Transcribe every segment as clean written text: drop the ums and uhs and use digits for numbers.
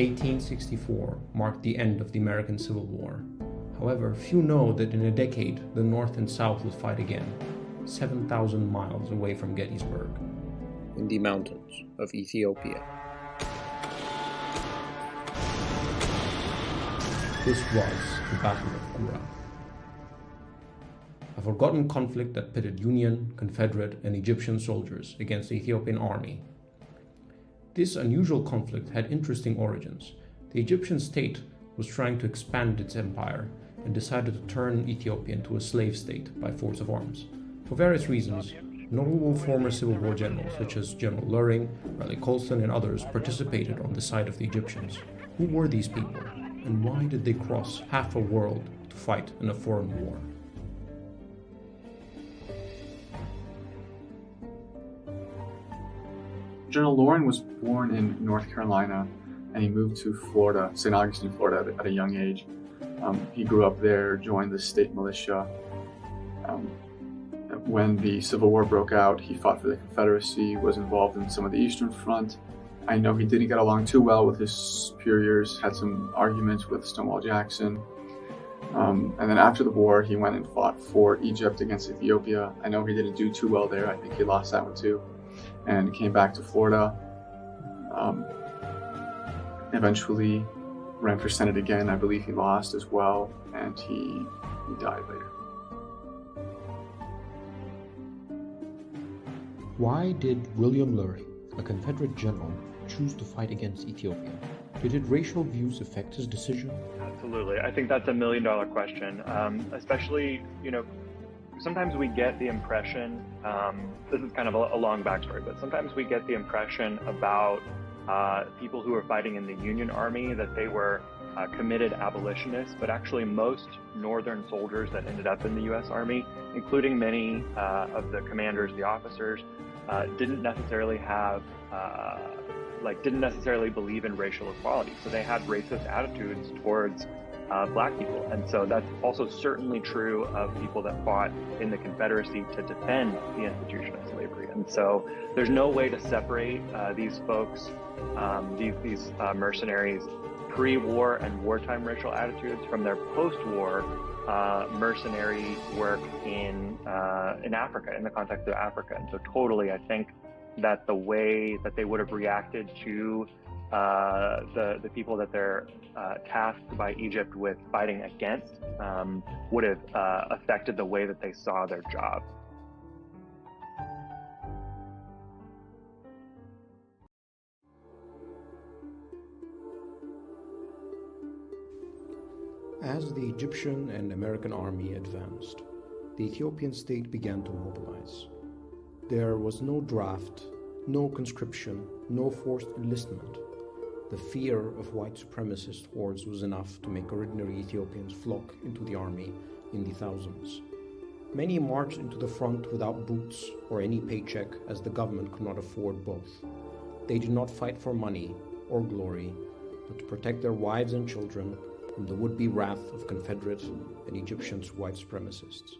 1864 marked the end of the American Civil War. However, few know that in a decade, the North and South would fight again, 7,000 miles away from Gettysburg, in the mountains of Ethiopia. This was the Battle of Gura, a forgotten conflict that pitted Union, Confederate, and Egyptian soldiers against the Ethiopian army. This unusual conflict had interesting origins. The Egyptian state was trying to expand its empire and decided to turn Ethiopia into a slave state by force of arms. For various reasons, notable former Civil War generals such as General Luring, Riley Colston, and others participated on the side of the Egyptians. Who were these people, and why did they cross half a world to fight in a foreign war? General Loring was born in North Carolina, and he moved to Florida, St. Augustine, Florida, at a young age. He grew up there, joined the state militia. When the Civil War broke out, he fought for the Confederacy, was involved in some of the Eastern Front. I know he didn't get along too well with his superiors, had some arguments with Stonewall Jackson. And then after the war, he went and fought for Egypt against Ethiopia. I know he didn't do too well there. I think he lost that one too. And came back to Florida. Eventually ran for Senate again. I believe he lost as well, and he died later. Why did William Luring, a Confederate general, choose to fight against Ethiopia? Did racial views affect his decision? Absolutely. I think that's $1 million question, especially, sometimes we get the impression, this is kind of a long backstory, but sometimes we get the impression about people who were fighting in the Union Army that they were committed abolitionists, but actually most Northern soldiers that ended up in the U.S. Army, including many of the commanders, the officers, didn't necessarily believe in racial equality. So they had racist attitudes towards Black people. And so that's also certainly true of people that fought in the Confederacy to defend the institution of slavery. And so there's no way to separate these folks, these mercenaries, pre-war and wartime racial attitudes from their post-war mercenary work in Africa, in the context of Africa. And so totally, I think that the way that they would have reacted to the people that they're tasked by Egypt with fighting against would have affected the way that they saw their job. As the Egyptian and American army advanced, the Ethiopian state began to mobilize. There was no draft, no conscription, no forced enlistment. The fear of white supremacist hordes was enough to make ordinary Ethiopians flock into the army in the thousands. Many marched into the front without boots or any paycheck, as the government could not afford both. They did not fight for money or glory, but to protect their wives and children from the would-be wrath of Confederate and Egyptian white supremacists.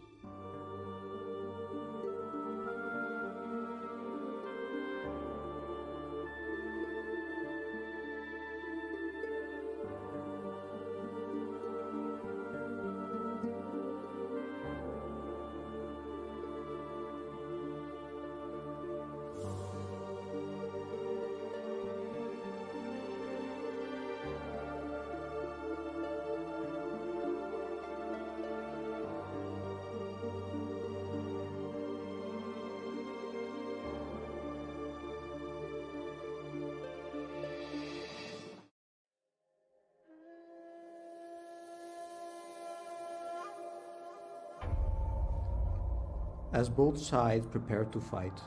As both sides prepared to fight,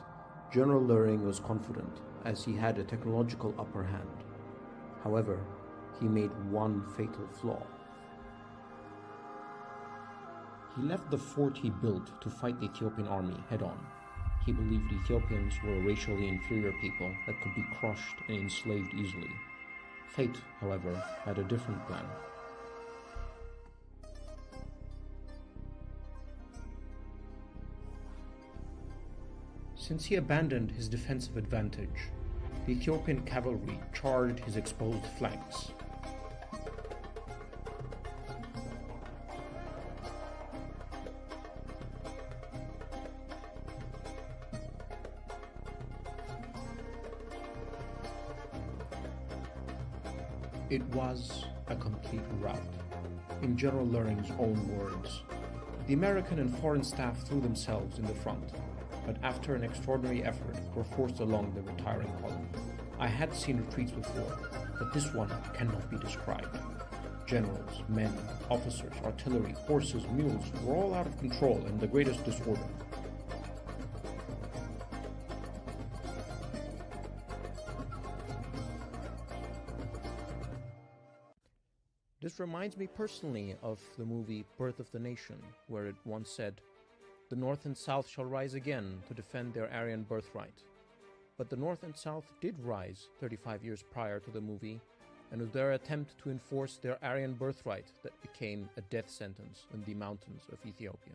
General Luring was confident, as he had a technological upper hand. However, he made one fatal flaw. He left the fort he built to fight the Ethiopian army head-on. He believed Ethiopians were a racially inferior people that could be crushed and enslaved easily. Fate, however, had a different plan. Since he abandoned his defensive advantage, the Ethiopian cavalry charged his exposed flanks. It was a complete rout. In General Learning's own words, the American and foreign staff threw themselves in the front, but after an extraordinary effort were forced along the retiring column. I had seen retreats before, but this one cannot be described. Generals, men, officers, artillery, horses, mules were all out of control and in the greatest disorder. This reminds me personally of the movie Birth of the Nation, where it once said, "The North and South shall rise again to defend their Aryan birthright." But the North and South did rise 35 years prior to the movie, and it was their attempt to enforce their Aryan birthright that became a death sentence in the mountains of Ethiopia.